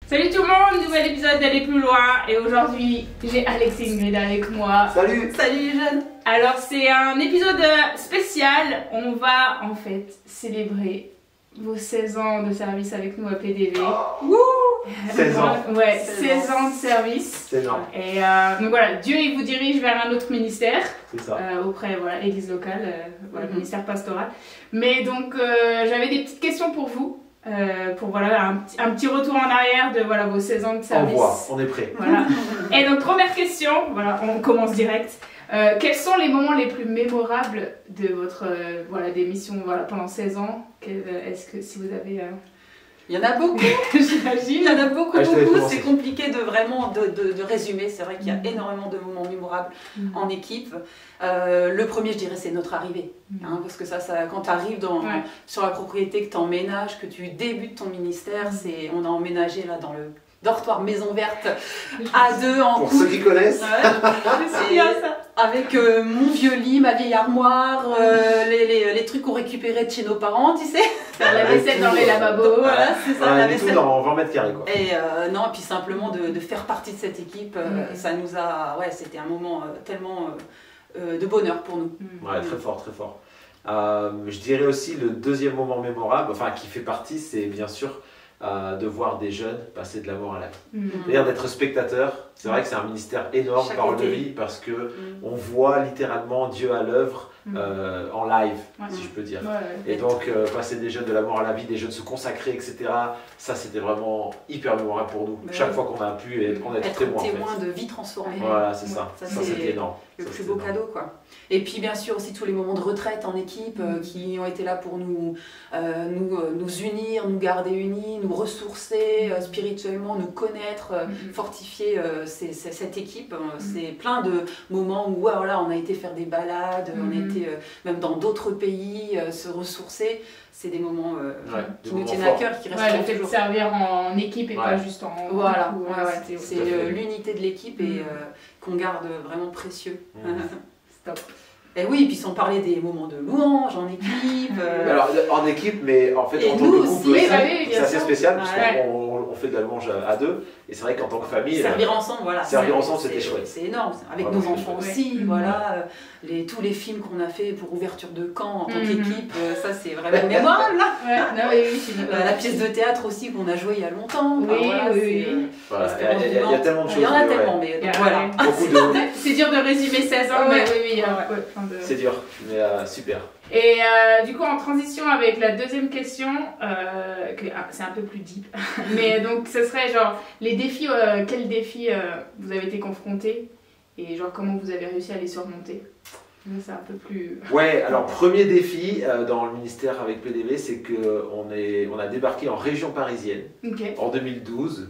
Salut tout le monde, nouvel épisode d'Aller plus loin et aujourd'hui j'ai Alex et Ingrid avec moi. Salut. Salut les jeunes. Alors c'est un épisode spécial, on va en fait célébrer vos 16 ans de service avec nous à PDV. Wouh 16 ans. Ouais, 16 ans de service. C'est énorme. Et donc voilà, Dieu il vous dirige vers un autre ministère. C'est ça. Auprès, voilà, église locale, voilà, ministère pastoral. Mais donc j'avais des petites questions pour vous. Pour voilà, un petit retour en arrière de voilà, vos 16 ans de service. Au revoir, on est prêt. Voilà. Et donc première question, voilà, on commence direct. Quels sont les moments les plus mémorables de votre voilà, des missions voilà, pendant 16 ans? Est-ce que si vous avez... Il y en a beaucoup, j'imagine. il y en a beaucoup, je te laisse beaucoup. commencer. C'est compliqué de vraiment de résumer. C'est vrai qu'il y a énormément de moments mémorables en équipe. Le premier, je dirais, c'est notre arrivée. Hein, parce que ça quand tu arrives sur la propriété, que tu emménages, que tu débutes ton ministère, on a emménagé là dans le dortoir maison verte à deux en Pour couple. ceux qui connaissent. C'est bien ça. Avec mon vieux lit, ma vieille armoire, les trucs qu'on récupérait de chez nos parents, tu sais. Faire la vaisselle dans les lavabos. Voilà, c'est ça, Ouais, la du tout vaisselle. dans 20 mètres carrés quoi. Et non, et puis simplement de faire partie de cette équipe, ça nous a... Ouais, c'était un moment tellement de bonheur pour nous. Ouais, très fort, très fort. Je dirais aussi le deuxième moment mémorable, enfin qui fait partie, c'est bien sûr de voir des jeunes passer de la mort à la vie. C'est-à-dire d'être spectateur. C'est vrai que c'est un ministère énorme, Chaque parole de été. vie, parce que on voit littéralement Dieu à l'œuvre en live, si je peux dire. Ouais. Et donc, passer des jeunes de la mort à la vie, des jeunes se consacrer, etc., ça c'était vraiment hyper mémorable pour nous. Mais Chaque ouais. fois qu'on a pu en être Être témoin. témoin En fait. de vie transformée. Voilà, c'est Ouais. ça. Ça, Ça c'est c'était énorme. Le Ça, plus c'était beau énorme. cadeau, quoi. Et puis bien sûr aussi tous les moments de retraite en équipe qui ont été là pour nous unir, nous garder unis, nous ressourcer spirituellement, nous connaître, fortifier cette équipe. C'est plein de moments où voilà, on a été faire des balades, on a été même dans d'autres pays se ressourcer. C'est des moments Ouais, qui des nous moments tiennent forts. à cœur, qui restent Ouais, le fait de toujours. servir en équipe et pas Ouais. juste en... Voilà, groupe, ouais, ouais. c'était- C'est tout à fait. l'unité de l'équipe et qu'on garde vraiment précieux. Stop. Et oui, et puis sans parler des moments de louange en équipe. Alors en équipe, mais en fait Et en tant nous que aussi. couple, Oui, aussi, bah oui, bien c'est assez sûr. spécial parce Ouais. qu'on fait de la louange à deux. Et c'est vrai qu'en tant que famille, Servir ensemble, voilà. servir c'est- ensemble, c'était c'est- chouette. C'est énorme. Avec Vraiment, nos c'était enfants chouette. aussi, Ouais. voilà. Tous les films qu'on a fait pour ouverture de camp en tant qu'équipe, ça c'est vraiment mémorable. Là. Ouais, non, oui, c'est une... La pièce de théâtre aussi qu'on a jouée il y a longtemps. Enfin, Oui, voilà, oui, c'est, oui. voilà, l'espérance il y a vivante. tellement de choses. Il y en a ouais. tellement, mais Il y a- voilà. ouais. Beaucoup de... C'est dur de résumer 16 ans, mais Ouais. oui, oui. Ouais. Plein de- C'est dur, mais super. Et du coup, en transition avec la deuxième question, c'est un peu plus deep, mais donc ce serait genre les défis, quels défis vous avez été confrontés et genre comment vous avez réussi à les surmonter. Donc, c'est un peu plus... Ouais, alors premier défi dans le ministère avec PDV, c'est qu'on a débarqué en région parisienne Ok. en 2012.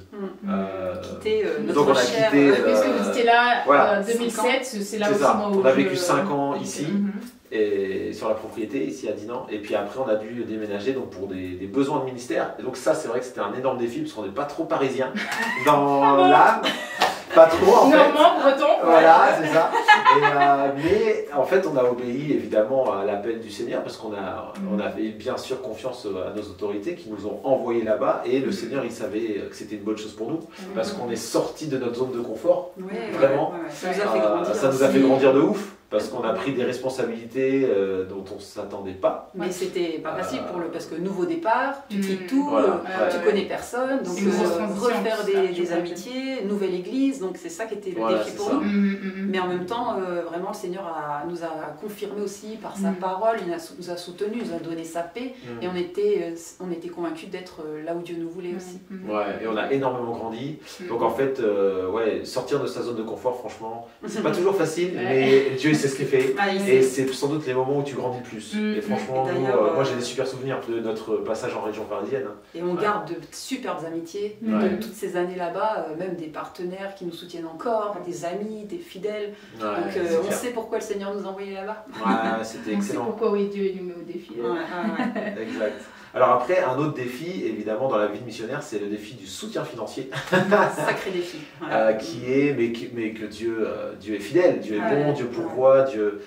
Quitter donc notre on a cher. quitté... Parce que vous étiez là voilà. 2007, c'est là C'est aussi ça, moi où on a je- vécu 5 ans ici. Mhm. Et sur la propriété ici à Dinan, et puis après on a dû déménager donc pour des besoins de ministère, et donc ça c'est vrai que c'était un énorme défi parce qu'on n'est pas trop parisien dans l'âme, pas trop en fait. Normand, breton. Voilà, c'est ça. Mais en fait, on a obéi évidemment à l'appel du Seigneur parce qu'on avait bien sûr confiance à nos autorités qui nous ont envoyés là-bas. Et le Seigneur, il savait que c'était une bonne chose pour nous parce qu'on est sorti de notre zone de confort. Ouais, Vraiment. ouais, ouais. Ça nous a fait grandir. Ça nous a fait aussi. grandir de ouf parce qu'on a pris des responsabilités dont on ne s'attendait pas. Mais c'était pas facile parce que nouveau départ, tu quittes tout, Voilà, tu ouais. connais personne, donc C'est une grosse transition, refaire tout ça, des j'imagine. amitiés, nouvelle église, donc c'est ça qui était le Voilà, défi c'est pour ça. nous. Mhm. Mais en même temps, vraiment, le Seigneur nous a confirmé aussi par sa parole, nous a soutenus, nous a donné sa paix, et on était convaincus d'être là où Dieu nous voulait aussi. Ouais, et on a énormément grandi. Donc en fait, ouais, sortir de sa zone de confort, franchement, c'est pas toujours facile, mais Dieu il sait ce qu'il fait. Ah, il Et sait. c'est sans doute les moments où tu grandis le plus. Et franchement, Et nous, d'ailleurs, moi j'ai des super souvenirs de notre passage en région parisienne. Et on garde de superbes amitiés Ouais. de toutes ces années là-bas, même des partenaires qui nous soutiennent encore, des amis, des fidèles. Ouais, Donc c'est on clair. sait pourquoi le Seigneur nous a envoyés là-bas. Ouais, c'était On sait excellent. pourquoi oui, Dieu nous met au défi. Exact. Alors après, un autre défi, évidemment, dans la vie de missionnaire, c'est le défi du soutien financier, Sacré défi. Voilà. qui est, mais que Dieu est fidèle, Dieu est Ouais, bon, Dieu pourvoit, Dieu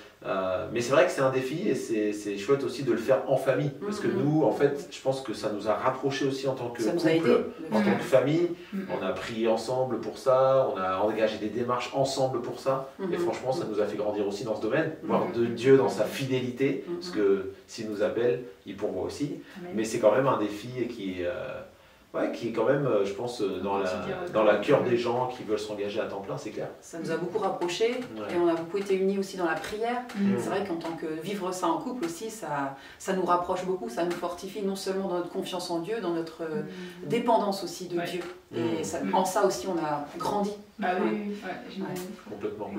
Mais c'est vrai que c'est un défi et c'est chouette aussi de le faire en famille. Parce que nous, en fait, je pense que ça nous a rapprochés aussi en tant que couple, en tant que famille. On a prié ensemble pour ça, on a engagé des démarches ensemble pour ça. Et franchement, ça nous a fait grandir aussi dans ce domaine, voir de Dieu dans sa fidélité. Parce que s'il nous appelle, il pourvoit aussi. Mais c'est quand même un défi et qui est quand même, je pense, dans la cœur des gens qui veulent s'engager à temps plein, c'est clair. Ça nous a beaucoup rapprochés et on a beaucoup été unis aussi dans la prière. C'est vrai qu'en tant que vivre ça en couple aussi, ça nous rapproche beaucoup, ça nous fortifie non seulement dans notre confiance en Dieu, dans notre dépendance aussi de Dieu. Et en ça aussi, on a grandi. Ah oui, j'imagine. Complètement.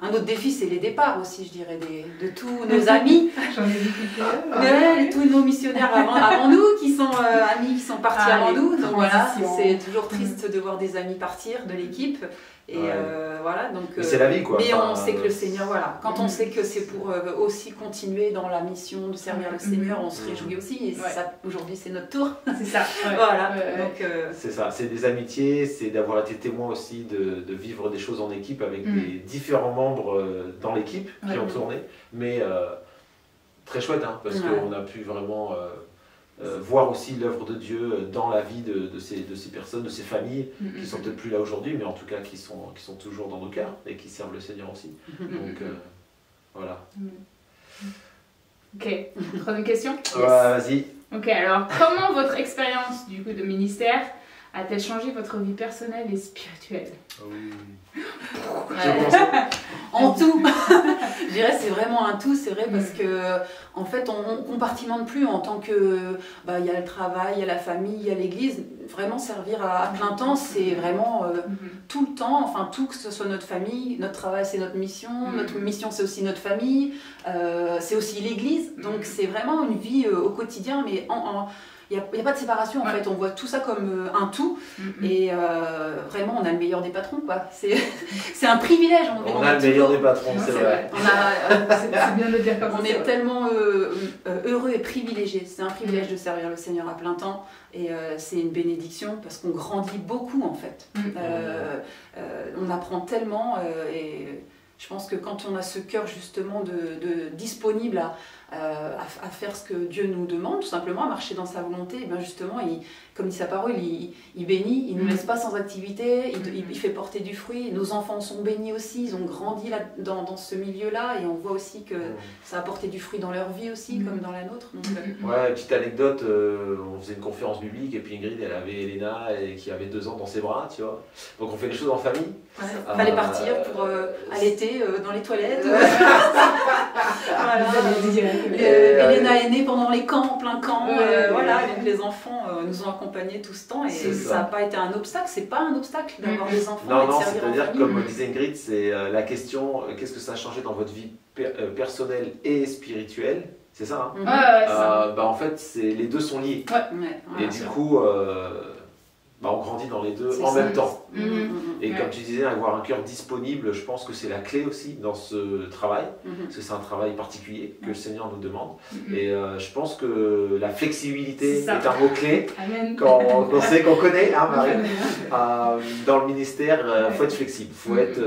Un autre défi, c'est les départs aussi, je dirais, de tous nos amis. J'en ai vu tous nos missionnaires avant nous, qui sont amis, qui sont partis avant nous. Donc voilà, c'est toujours triste de voir des amis partir de l'équipe. Et voilà, donc. C'est la vie, quoi. Mais on sait que le Seigneur, voilà. Quand on sait que c'est pour aussi continuer dans la mission de servir le Seigneur, on se réjouit aussi. Et ça, aujourd'hui, c'est notre tour. C'est ça. Voilà. Donc. C'est ça. C'est des amitiés, c'est d'avoir été témoin aussi de vivre des choses en équipe avec des différents membres dans l'équipe qui ont tourné. Mais très chouette, hein, parce qu'on a pu vraiment. Voir aussi l'œuvre de Dieu dans la vie de ces personnes, de ces familles qui sont peut-être plus là aujourd'hui, mais en tout cas qui sont toujours dans nos cœurs et qui servent le Seigneur aussi. Donc voilà. Ok, troisième question. Vas-y. Ok, alors comment votre expérience du coup de ministère a-t-elle changé votre vie personnelle et spirituelle? En tout, je dirais c'est vraiment un tout, c'est vrai, parce que en fait on compartimente plus en tant que il y a le travail, il y a la famille, il y a l'église. Vraiment servir à plein temps, c'est vraiment tout le temps, enfin tout, que ce soit notre famille, notre travail c'est notre mission c'est aussi notre famille, c'est aussi l'église, donc c'est vraiment une vie au quotidien, mais il n'y a pas de séparation en fait, on voit tout ça comme un tout et vraiment on a le meilleur des patrons quoi. C'est un privilège. On a le meilleur des patrons, c'est vrai. C'est bien de le dire comme ça. On est tellement heureux et privilégiés. C'est un privilège de servir le Seigneur à plein temps et c'est une bénédiction parce qu'on grandit beaucoup en fait. On apprend tellement et je pense que quand on a ce cœur justement disponible à faire ce que Dieu nous demande, tout simplement, à marcher dans sa volonté, et bien justement, comme dit sa parole, il bénit, il ne nous laisse pas sans activité, il fait porter du fruit. Nos enfants sont bénis aussi, ils ont grandi là, dans ce milieu-là, et on voit aussi que ça a porté du fruit dans leur vie aussi, comme dans la nôtre. Donc, petite anecdote, on faisait une conférence biblique, et puis Ingrid, elle avait Elena, qui avait 2 ans dans ses bras, tu vois. Donc on fait les choses en famille. Fallait partir pour allaiter dans les toilettes. Elena est née pendant les camps, en plein camp, donc les enfants nous ont accompagnés tout ce temps et ça n'a pas été un obstacle, c'est pas un obstacle d'avoir des enfants et de servir en famille. C'est-à-dire, comme disait Ingrid, c'est la question, qu'est-ce que ça a changé dans votre vie personnelle et spirituelle, c'est ça, hein en fait, les deux sont liés. Et du coup, on grandit dans les deux en même temps. Et comme tu disais, avoir un cœur disponible, je pense que c'est la clé aussi dans ce travail, parce que c'est un travail particulier que le Seigneur nous demande. Et je pense que la flexibilité est un mot-clé qu'on sait, qu'on connaît, hein, Marie. Dans le ministère, il faut être flexible, il faut être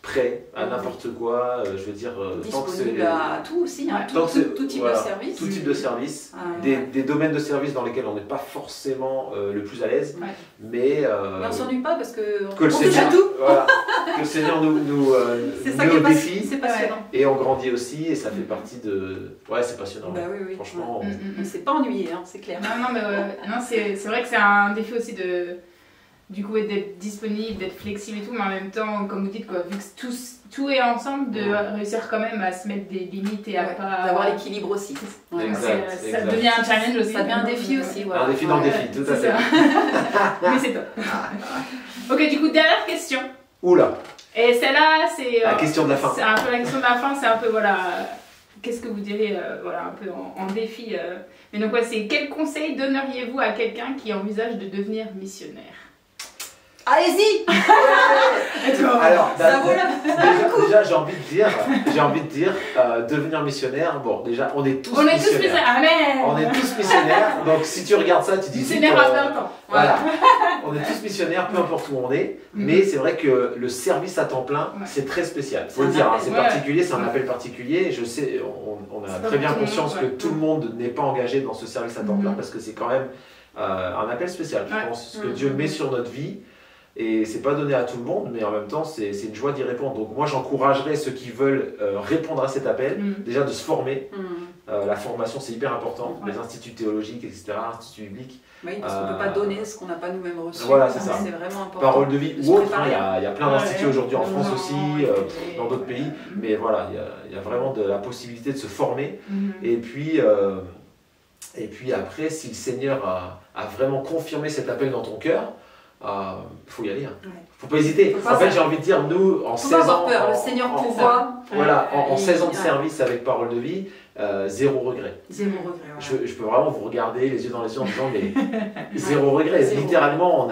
prêt à n'importe quoi, je veux dire... disponible à tout aussi, hein, tout type de service. Tout type de service, des domaines de service dans lesquels on n'est pas forcément le plus à l'aise. Mais on ne s'ennuie pas parce que le Seigneur, que le Seigneur nous c'est ça qui est défie, c'est passionnant. Et on grandit aussi et ça fait partie de... c'est passionnant. Oui. Franchement, on ne s'est pas ennuyé, hein, c'est clair. Non, c'est vrai que c'est un défi aussi du coup d'être disponible, d'être flexible et tout, mais en même temps, comme vous dites, quoi, vu que tout est ensemble, de réussir quand même à se mettre des limites et à pas... D'avoir l'équilibre aussi. Ça devient un challenge aussi. Ça devient un défi aussi. Un défi dans le défi, tout à fait. Mais c'est top. Ok, du coup, dernière question. Oula. Et celle-là, c'est... la question de la fin. C'est un peu la question de la fin, c'est un peu, qu'est-ce que vous direz, un peu en défi. Mais donc, c'est quel conseil donneriez-vous à quelqu'un qui envisage de devenir missionnaire? allez-y. Alors, Ça vaut la déjà j'ai envie de dire, devenir missionnaire, bon, déjà, on est tous On est tous missionnaires. missionnaires. Amen. On est tous missionnaires, donc si tu regardes ça, tu dis... Missionnaires à plein temps. Voilà, on est tous missionnaires, peu importe où on est, mais c'est vrai que le service à temps plein, c'est très spécial. Faut le dire, hein, c'est particulier, c'est un appel particulier. Je sais, on a très bien conscience que tout le monde n'est pas engagé dans ce service à temps plein parce que c'est quand même un appel spécial. Je pense que Dieu met sur notre vie. Et c'est pas donné à tout le monde, mais en même temps, c'est une joie d'y répondre. Donc moi, j'encouragerais ceux qui veulent répondre à cet appel, déjà de se former. La formation, c'est hyper important. Les instituts théologiques, etc., instituts bibliques. Oui, parce qu'on ne peut pas donner ce qu'on n'a pas nous-mêmes reçu. Voilà, c'est ça. C'est vraiment important. Parole de vie ou autre, il y a plein d'instituts aujourd'hui en France aussi, dans d'autres pays. Mais voilà, il y a vraiment de la possibilité de se former. Et puis après, si le Seigneur a vraiment confirmé cet appel dans ton cœur, faut y aller. Faut pas hésiter. En fait, j'ai envie de dire, nous, en 16 ans. Peur. Le Seigneur pourvoit. Voilà, en 16 ans de service avec Parole de vie, zéro regret. Zéro regret. Je peux vraiment vous regarder les yeux dans les yeux en disant, mais zéro regret. Littéralement,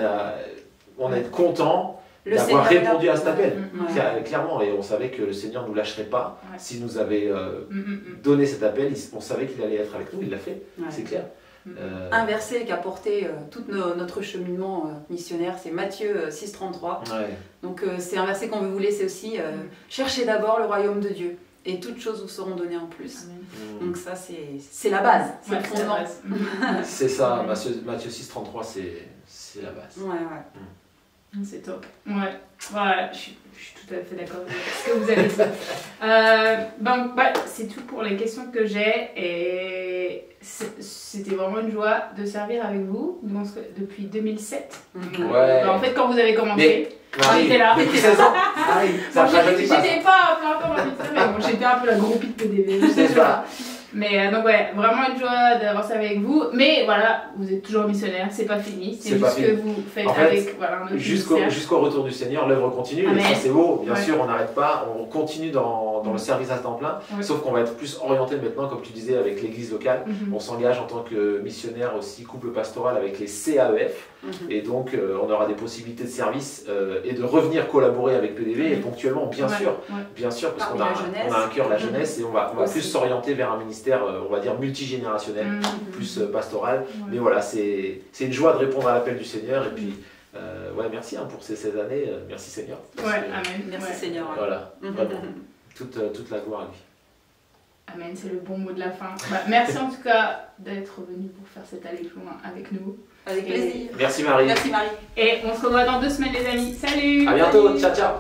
on est content d'avoir répondu à cet appel. Clairement, et on savait que le Seigneur ne nous lâcherait pas. S'il nous avait donné cet appel, on savait qu'il allait être avec nous, il l'a fait, c'est clair. Un verset qui a porté tout notre cheminement missionnaire, c'est Matthieu 6,33. Donc c'est un verset qu'on veut vous laisser aussi. Cherchez d'abord le royaume de Dieu et toutes choses vous seront données en plus. Donc ça c'est la base, c'est le fondement. C'est ça, Matthieu 6,33 c'est la base. C'est top. Ouais, je suis tout à fait d'accord avec ce que vous avez dit. C'est tout pour les questions que j'ai et c'était vraiment une joie de servir avec vous depuis 2007. En fait, quand vous avez commencé, j'étais là. Depuis 16 ans. J'étais pas plein temps dans le ministère, mais bon, j'étais un peu la groupie de PDV. C'est ça. Mais donc vraiment une joie d'avancer avec vous. Mais voilà, vous êtes toujours missionnaire, c'est pas fini. C'est juste que vous faites avec un autre jusqu'au retour du Seigneur, l'œuvre continue. Et ça c'est beau, bien sûr, on n'arrête pas, on continue dans le service à temps plein. Sauf qu'on va être plus orienté maintenant, comme tu disais, avec l'église locale. On s'engage en tant que missionnaire aussi, couple pastoral avec les CAEF. Et donc on aura des possibilités de service et de revenir collaborer avec PDV et ponctuellement, bien sûr, parce qu'on a un cœur, la jeunesse, et on va plus s'orienter vers un ministère, on va dire multigénérationnel, plus pastoral. Mais voilà, c'est une joie de répondre à l'appel du Seigneur. Et puis, merci pour ces 16 années. Merci Seigneur. Amen. Merci Seigneur. Voilà, vraiment. Toute la gloire à lui. Amen, c'est le bon mot de la fin. Merci en tout cas d'être venu pour faire cet aller plus loin avec nous. Avec plaisir. Merci Marie. Merci Marie. Et on se revoit dans 2 semaines les amis. Salut. À bientôt. Ciao.